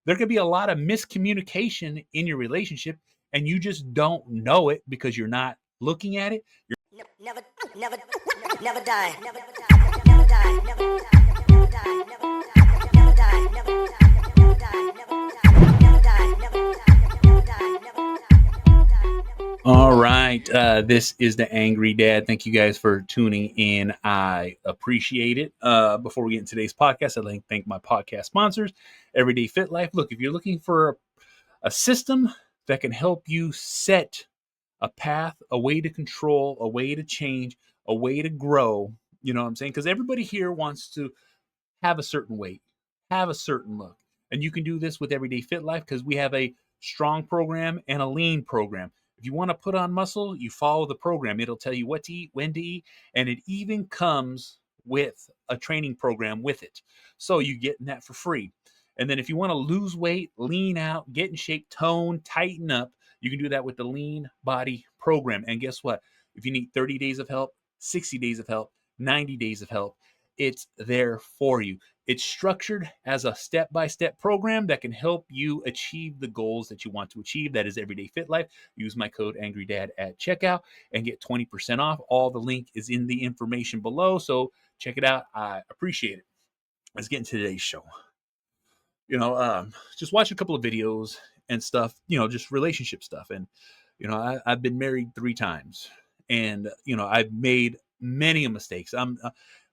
There could be a lot of miscommunication in your relationship, and you just don't know it because you're not looking at it. Never, never, never die. Never die. Never die. Never die. Never die. Never die. Never die. Never die. Never die. Never die. All right. This is the Angry Dad. Thank you guys for tuning in. I appreciate it. Before we get into today's podcast, I'd like to thank my podcast sponsors, Everyday Fit Life. Look, if you're looking for a system that can help you set a path, a way to control, a way to change, a way to grow, you know what I'm saying? Because everybody here wants to have a certain weight, have a certain look. And you can do this with Everyday Fit Life because we have a strong program and a lean program. If you want to put on muscle, you follow the program. It'll tell you what to eat, when to eat, and it even comes with a training program with it. So you get that for free. And then if you want to lose weight, lean out, get in shape, tone, tighten up, you can do that with the Lean Body program. And guess what? If you need 30 days of help, 60 days of help, 90 days of help, it's there for you. It's structured as a step-by-step program that can help you achieve the goals that you want to achieve. That is Everyday Fit Life. Use my code AngryDad at checkout and get 20% off. All the link is in the information below, so check it out. I appreciate it. Let's get into today's show. Just watch a couple of videos and stuff, just relationship stuff. And, I've been married 3 times, and, I've made many mistakes.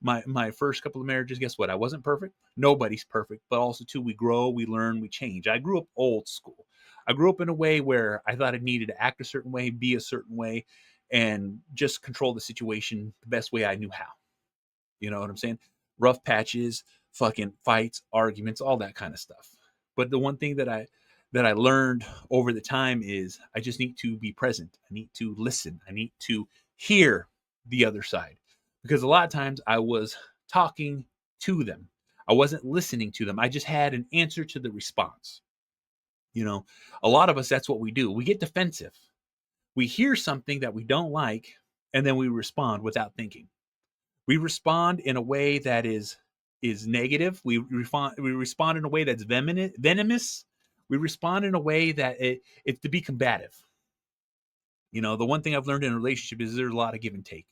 My first couple of marriages, guess what? I wasn't perfect. Nobody's perfect, but also too, we grow, we learn, we change. I grew up old school. I grew up in a way where I thought I needed to act a certain way, be a certain way, and just control the situation the best way I knew how. You know what I'm saying? Rough patches, fucking fights, arguments, all that kind of stuff. But the one thing that I learned over the time is I just need to be present. I need to listen. I need to hear the other side. Because a lot of times I was talking to them. I wasn't listening to them. I just had an answer to the response. A lot of us, that's what we do. We get defensive. We hear something that we don't like, and then we respond without thinking. We respond in a way that is negative. We respond in a way that's venomous. We respond in a way that it's to be combative. The one thing I've learned in a relationship is there's a lot of give and take.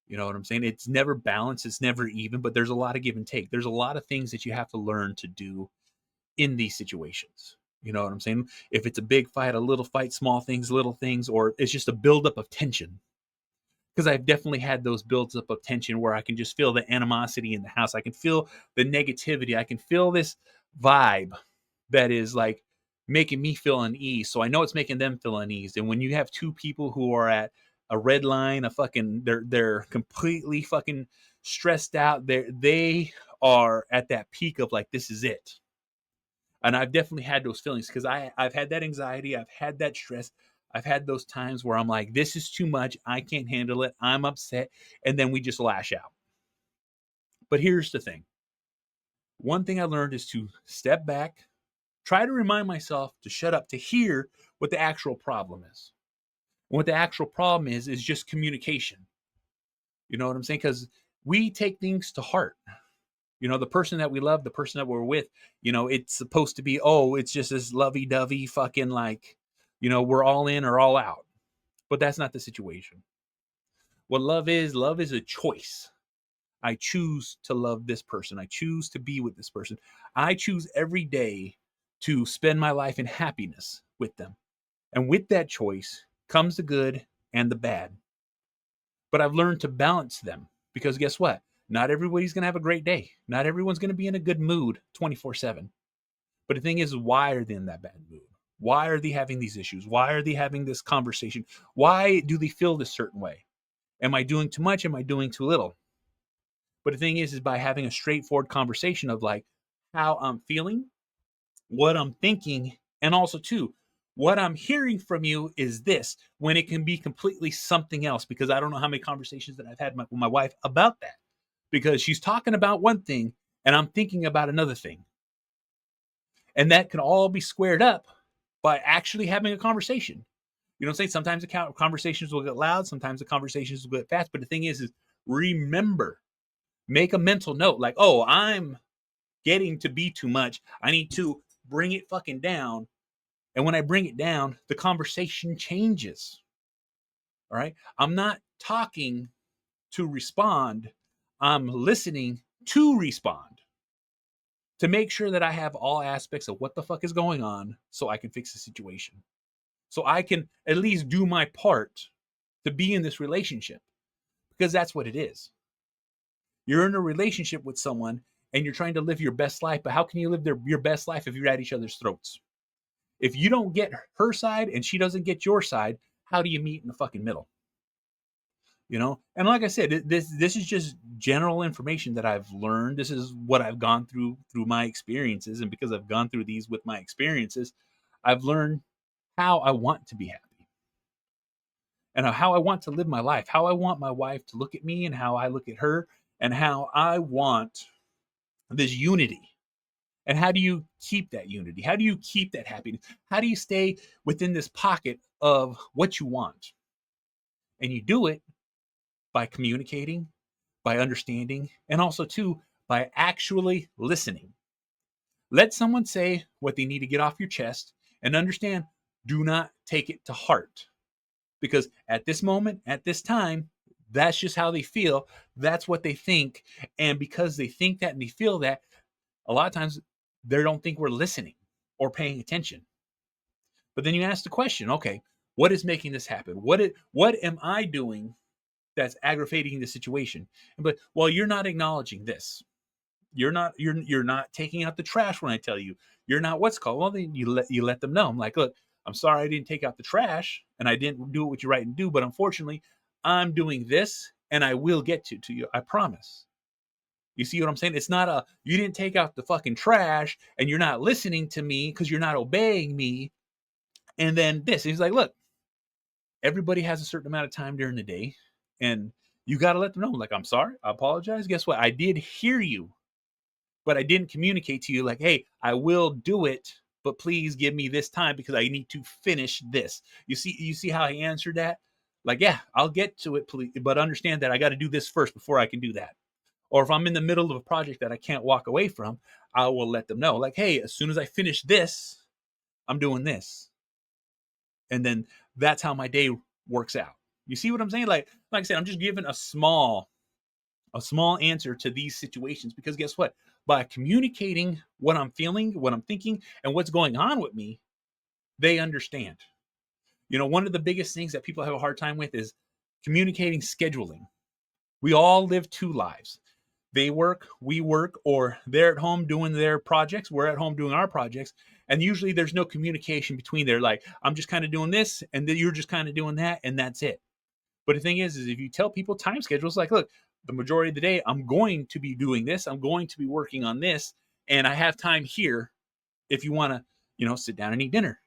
You know what I'm saying? It's never balanced. It's never even, but there's a lot of give and take. There's a lot of things that you have to learn to do in these situations. You know what I'm saying? If it's a big fight, a little fight, small things, little things, or it's just a buildup of tension. Because I've definitely had those builds up of tension where I can just feel the animosity in the house. I can feel the negativity. I can feel this vibe that is like making me feel unease. So I know it's making them feel unease. And when you have 2 people who are at a red line, they're completely fucking stressed out. They are at that peak of like, this is it. And I've definitely had those feelings because I've had that anxiety. I've had that stress. I've had those times where I'm like, this is too much. I can't handle it. I'm upset. And then we just lash out. But here's the thing. One thing I learned is to step back, try to remind myself to shut up, to hear what the actual problem is. And what the actual problem is just communication. You know what I'm saying? Because we take things to heart. The person that we love, the person that we're with, it's supposed to be, it's just this lovey-dovey fucking like, we're all in or all out. But that's not the situation. What love is a choice. I choose to love this person. I choose to be with this person. I choose every day to spend my life in happiness with them. And with that choice comes the good and the bad. But I've learned to balance them because guess what? Not everybody's going to have a great day. Not everyone's going to be in a good mood 24/7. But the thing is, why are they in that bad mood? Why are they having these issues? Why are they having this conversation? Why do they feel this certain way? Am I doing too much? Am I doing too little? But the thing is by having a straightforward conversation of like how I'm feeling, what I'm thinking, and also too, what I'm hearing from you is this, when it can be completely something else, because I don't know how many conversations that I've had with my wife about that. Because she's talking about one thing and I'm thinking about another thing. And that can all be squared up by actually having a conversation. You know what I'm saying? Sometimes the conversations will get loud. Sometimes the conversations will get fast. But the thing is remember, make a mental note like, I'm getting to be too much. I need to bring it fucking down. And when I bring it down, the conversation changes. All right. I'm not talking to respond, I'm listening to respond, to make sure that I have all aspects of what the fuck is going on so I can fix the situation. So I can at least do my part to be in this relationship, because that's what it is. You're in a relationship with someone and you're trying to live your best life, but how can you live your best life if you're at each other's throats? If you don't get her side and she doesn't get your side, how do you meet in the fucking middle? And like I said, this is just general information that I've learned. This is what I've gone through my experiences, and because I've gone through these with my experiences, I've learned how I want to be happy and how I want to live my life, how I want my wife to look at me and how I look at her, and how I want this unity. And how do you keep that unity? How do you keep that happiness? How do you stay within this pocket of what you want? And you do it by communicating, by understanding, and also too by actually listening. Let someone say what they need to get off your chest, and understand, do not take it to heart. Because at this moment, at this time, that's just how they feel. That's what they think. And because they think that and they feel that, a lot of times they don't think we're listening or paying attention. But then you ask the question, okay, what is making this happen? What am I doing that's aggravating the situation? But well, you're not acknowledging this. You're not taking out the trash when I tell you. You're not what's called. Well, then you let them know. I'm like, look, I'm sorry I didn't take out the trash and I didn't do what you right and do, but unfortunately, I'm doing this and I will get to you. I promise. You see what I'm saying? It's not you didn't take out the fucking trash and you're not listening to me because you're not obeying me. And then this, he's like, look, everybody has a certain amount of time during the day, and you got to let them know, like, I'm sorry, I apologize. Guess what? I did hear you, but I didn't communicate to you like, hey, I will do it, but please give me this time because I need to finish this. You see how he answered that? Like, yeah, I'll get to it, please, but understand that I got to do this first before I can do that. Or if I'm in the middle of a project that I can't walk away from, I will let them know, like, hey, as soon as I finish this, I'm doing this. And then that's how my day works out. You see what I'm saying? Like I said, I'm just giving a small answer to these situations, because guess what? By communicating what I'm feeling, what I'm thinking, and what's going on with me, they understand. One of the biggest things that people have a hard time with is communicating scheduling. We all live two lives. They work, we work, or they're at home doing their projects, we're at home doing our projects. And usually there's no communication between there. Like, I'm just kind of doing this, and then you're just kind of doing that, and that's it. But the thing is if you tell people time schedules, like, look, the majority of the day, I'm going to be doing this, I'm going to be working on this, and I have time here if you want to, sit down and eat dinner,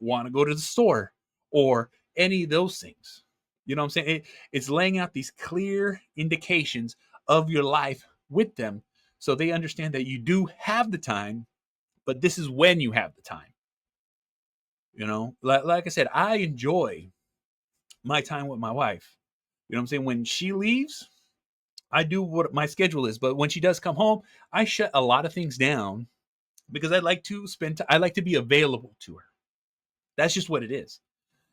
want to go to the store, or any of those things. You know what I'm saying? It's laying out these clear indications of your life with them so they understand that you do have the time, but this is when you have the time. Like I said, I enjoy my time with my wife. You know what I'm saying? When she leaves, I do what my schedule is, but when she does come home, I shut a lot of things down because I like to I like to be available to her. That's just what it is.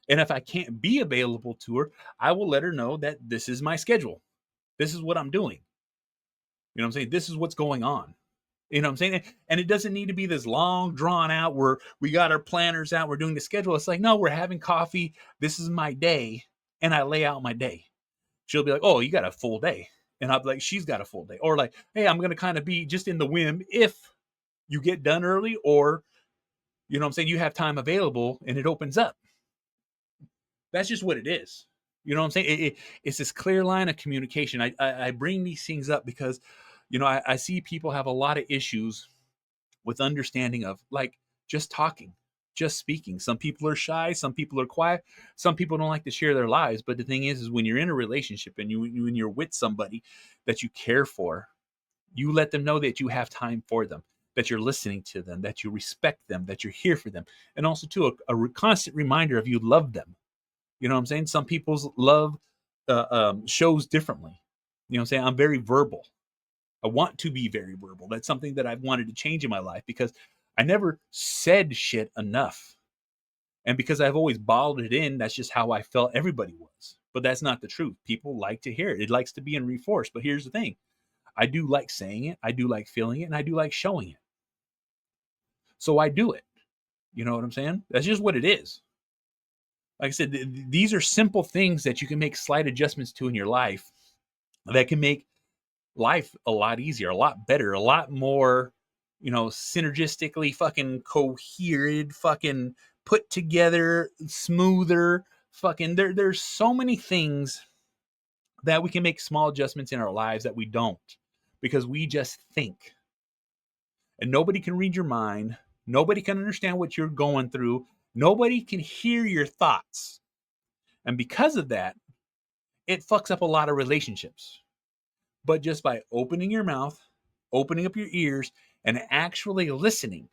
And if I can't be available to her, I will let her know that this is my schedule. This is what I'm doing. You know what I'm saying? This is what's going on. You know what I'm saying? And it doesn't need to be this long, drawn out where we got our planners out, we're doing the schedule. It's like, no, we're having coffee. This is my day. And I lay out my day. She'll be like, oh, you got a full day. And I'll be like, she's got a full day. Or like, hey, I'm going to kind of be just in the whim if you get done early, or, you know what I'm saying, you have time available and it opens up. That's just what it is. You know what I'm saying? It's this clear line of communication. I bring these things up because, I see people have a lot of issues with understanding of, like, just talking, just speaking. Some people are shy. Some people are quiet. Some people don't like to share their lives. But the thing is when you're in a relationship and when you're with somebody that you care for, you let them know that you have time for them, that you're listening to them, that you respect them, that you're here for them. And also, too, a constant reminder of you love them. You know what I'm saying? Some people's love shows differently. You know what I'm saying? I'm very verbal. I want to be very verbal. That's something that I've wanted to change in my life because I never said shit enough. And because I've always bottled it in, that's just how I felt everybody was. But that's not the truth. People like to hear it. It likes to be reinforced. But here's the thing. I do like saying it. I do like feeling it. And I do like showing it. So I do it. You know what I'm saying? That's just what it is. Like I said, these are simple things that you can make slight adjustments to in your life that can make life a lot easier, a lot better, a lot more, synergistically fucking coherent, fucking put together, smoother, fucking there's so many things that we can make small adjustments in our lives that we don't because we just think. And nobody can read your mind. Nobody can understand what you're going through. Nobody can hear your thoughts. And because of that, it fucks up a lot of relationships. But just by opening your mouth, opening up your ears, and actually listening,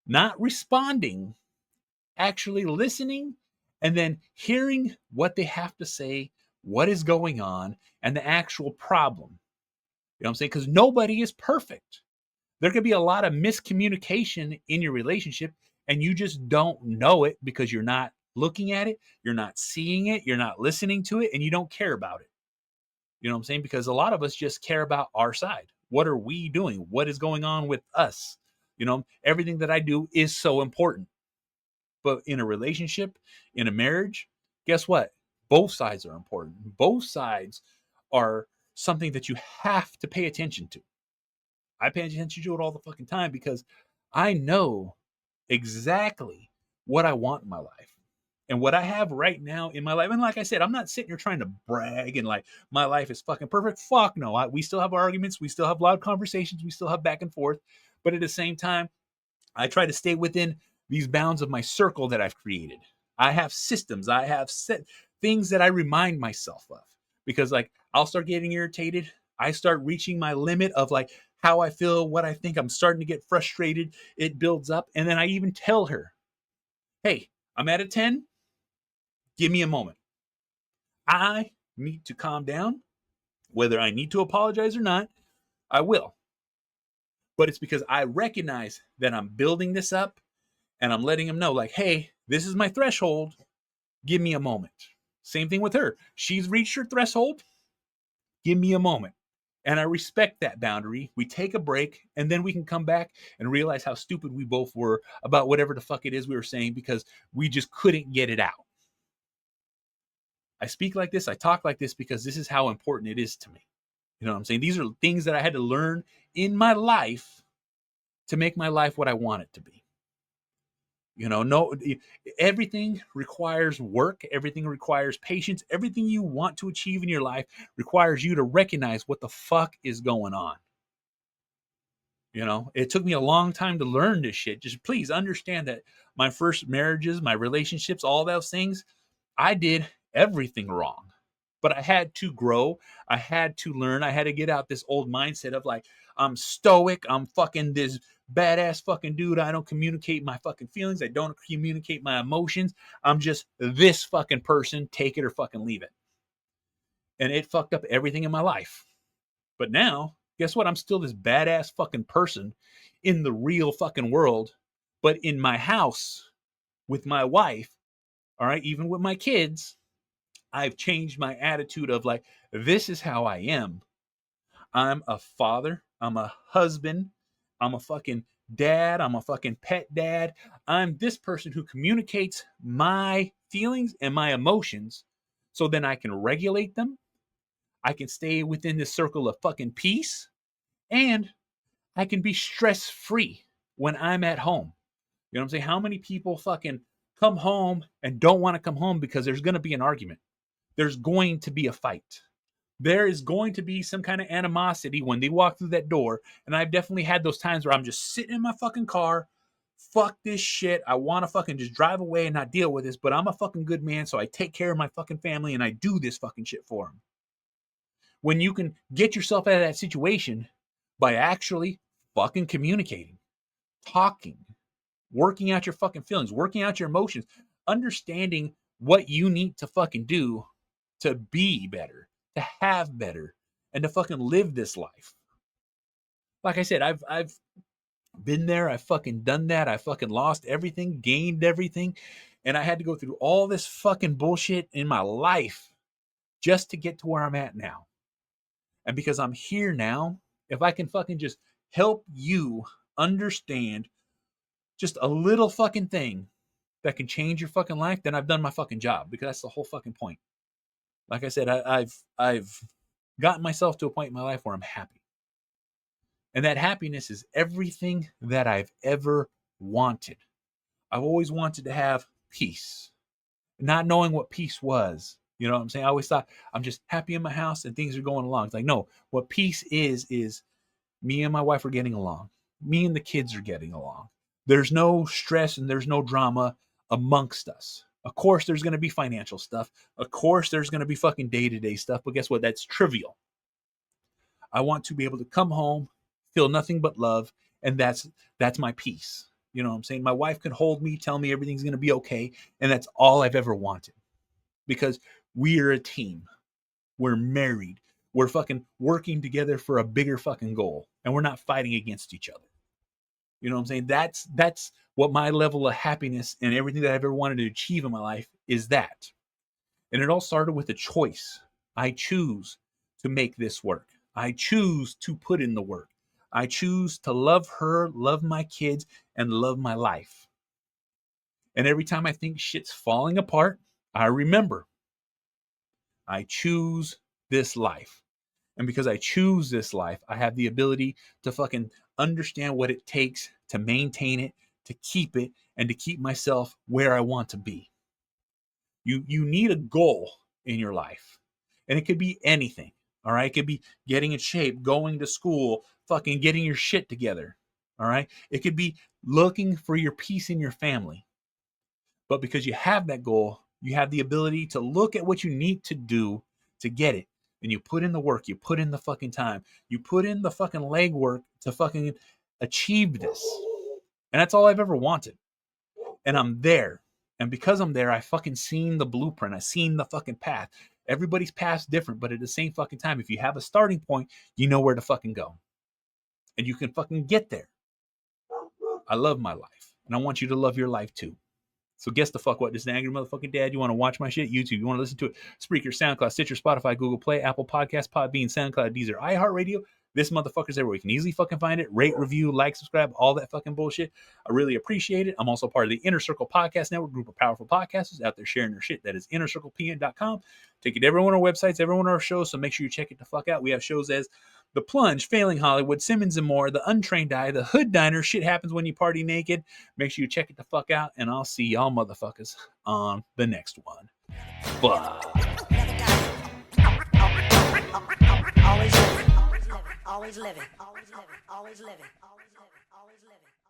not responding, actually listening, and then hearing what they have to say, what is going on, and the actual problem. You know what I'm saying? Because nobody is perfect. There could be a lot of miscommunication in your relationship, and you just don't know it because you're not looking at it, you're not seeing it, you're not listening to it, and you don't care about it. You know what I'm saying? Because a lot of us just care about our side. What are we doing? What is going on with us? Everything that I do is so important. But in a relationship, in a marriage, guess what? Both sides are important. Both sides are something that you have to pay attention to. I pay attention to it all the fucking time because I know exactly what I want in my life and what I have right now in my life. And like I said, I'm not sitting here trying to brag and like my life is fucking perfect. Fuck no. We still have arguments. We still have loud conversations. We still have back and forth. But at the same time, I try to stay within these bounds of my circle that I've created. I have systems. I have set things that I remind myself of because like I'll start getting irritated. I start reaching my limit of like how I feel, what I think. I'm starting to get frustrated. It builds up. And then I even tell her, hey, I'm at a 10. Give me a moment. I need to calm down. Whether I need to apologize or not, I will. But it's because I recognize that I'm building this up and I'm letting them know, like, hey, this is my threshold. Give me a moment. Same thing with her. She's reached her threshold. Give me a moment. And I respect that boundary. We take a break and then we can come back and realize how stupid we both were about whatever the fuck it is we were saying because we just couldn't get it out. I speak like this. I talk like this because this is how important it is to me. You know what I'm saying? These are things that I had to learn in my life to make my life what I want it to be. No, everything requires work. Everything requires patience. Everything you want to achieve in your life requires you to recognize what the fuck is going on. It took me a long time to learn this shit. Just please understand that my first marriages, my relationships, all those things, I did everything wrong. But I had to grow. I had to learn. I had to get out this old mindset of like, I'm stoic. I'm fucking this badass fucking dude. I don't communicate my fucking feelings. I don't communicate my emotions. I'm just this fucking person. Take it or fucking leave it. And it fucked up everything in my life. But now, guess what? I'm still this badass fucking person in the real fucking world. But in my house with my wife, all right, even with my kids, I've changed my attitude of like, this is how I am. I'm a father. I'm a husband. I'm a fucking dad. I'm a fucking pet dad. I'm this person who communicates my feelings and my emotions so then I can regulate them. I can stay within this circle of fucking peace and I can be stress free when I'm at home. You know what I'm saying? How many people fucking come home and don't want to come home because there's going to be an argument? There's going to be a fight. There is going to be some kind of animosity when they walk through that door. And I've definitely had those times where I'm just sitting in my fucking car. Fuck this shit. I want to fucking just drive away and not deal with this, but I'm a fucking good man, so I take care of my fucking family and I do this fucking shit for them. When you can get yourself out of that situation by actually fucking communicating, talking, working out your fucking feelings, working out your emotions, understanding what you need to fucking do to be better, to have better, and to fucking live this life. Like I said, I've Been there, I fucking done that. I fucking lost everything, gained everything, and I had to go through all this fucking bullshit in my life just to get to where I'm at now. And because I'm here now, if I can fucking just help you understand just a little fucking thing that can change your fucking life, then I've done my fucking job, because that's the whole fucking point. Like I said, I've gotten myself to a point in my life where I'm happy. And that happiness is everything that I've ever wanted. I've always wanted to have peace, not knowing what peace was. You know what I'm saying? I always thought I'm just happy in my house and things are going along. It's like, no, what peace is me and my wife are getting along. Me and the kids are getting along. There's no stress and there's no drama amongst us. Of course, there's going to be financial stuff. Of course, there's going to be fucking day-to-day stuff. But guess what? That's trivial. I want to be able to come home, feel nothing but love, and that's my peace. You know what I'm saying? My wife can hold me, tell me everything's going to be okay, and that's all I've ever wanted. Because we're a team. We're married. We're fucking working together for a bigger fucking goal, and we're not fighting against each other. You know what I'm saying? That's what my level of happiness and everything that I've ever wanted to achieve in my life is that. And it all started with a choice. I choose to make this work. I choose to put in the work. I choose to love her, love my kids, and love my life. And every time I think shit's falling apart, I remember I choose this life. And because I choose this life, I have the ability to fucking understand what it takes to maintain it, to keep it, and to keep myself where I want to be. You need a goal in your life. And it could be anything. All right. It could be getting in shape, going to school, fucking getting your shit together. All right. It could be looking for your peace in your family. But because you have that goal, you have the ability to look at what you need to do to get it. And you put in the work, you put in the fucking time, you put in the fucking legwork to fucking achieve this. And that's all I've ever wanted. And I'm there. And because I'm there, I fucking seen the blueprint. I seen the fucking path. Everybody's path's different, but at the same fucking time, if you have a starting point, you know where to fucking go. And you can fucking get there. I love my life. And I want you to love your life too. So guess the fuck what? This is an angry motherfucking dad. You want to watch my shit? YouTube. You want to listen to it? Spreaker, SoundCloud, Stitcher, Spotify, Google Play, Apple Podcasts, Podbean, SoundCloud, Deezer, iHeartRadio. This motherfucker's everywhere. You can easily fucking find it. Rate, review, like, subscribe, all that fucking bullshit. I really appreciate it. I'm also part of the Inner Circle Podcast Network, group of powerful podcasters out there sharing their shit. That is innercirclepn.com. Take it to every one of our websites, every one of our shows, so make sure you check it the fuck out. We have shows as The Plunge, Failing Hollywood, Simmons and More, The Untrained Eye, The Hood Diner, Shit Happens When You Party Naked. Make sure you check it the fuck out, and I'll see y'all motherfuckers on the next one. Fuck. Always living, always living, always living, always living, always living, always living.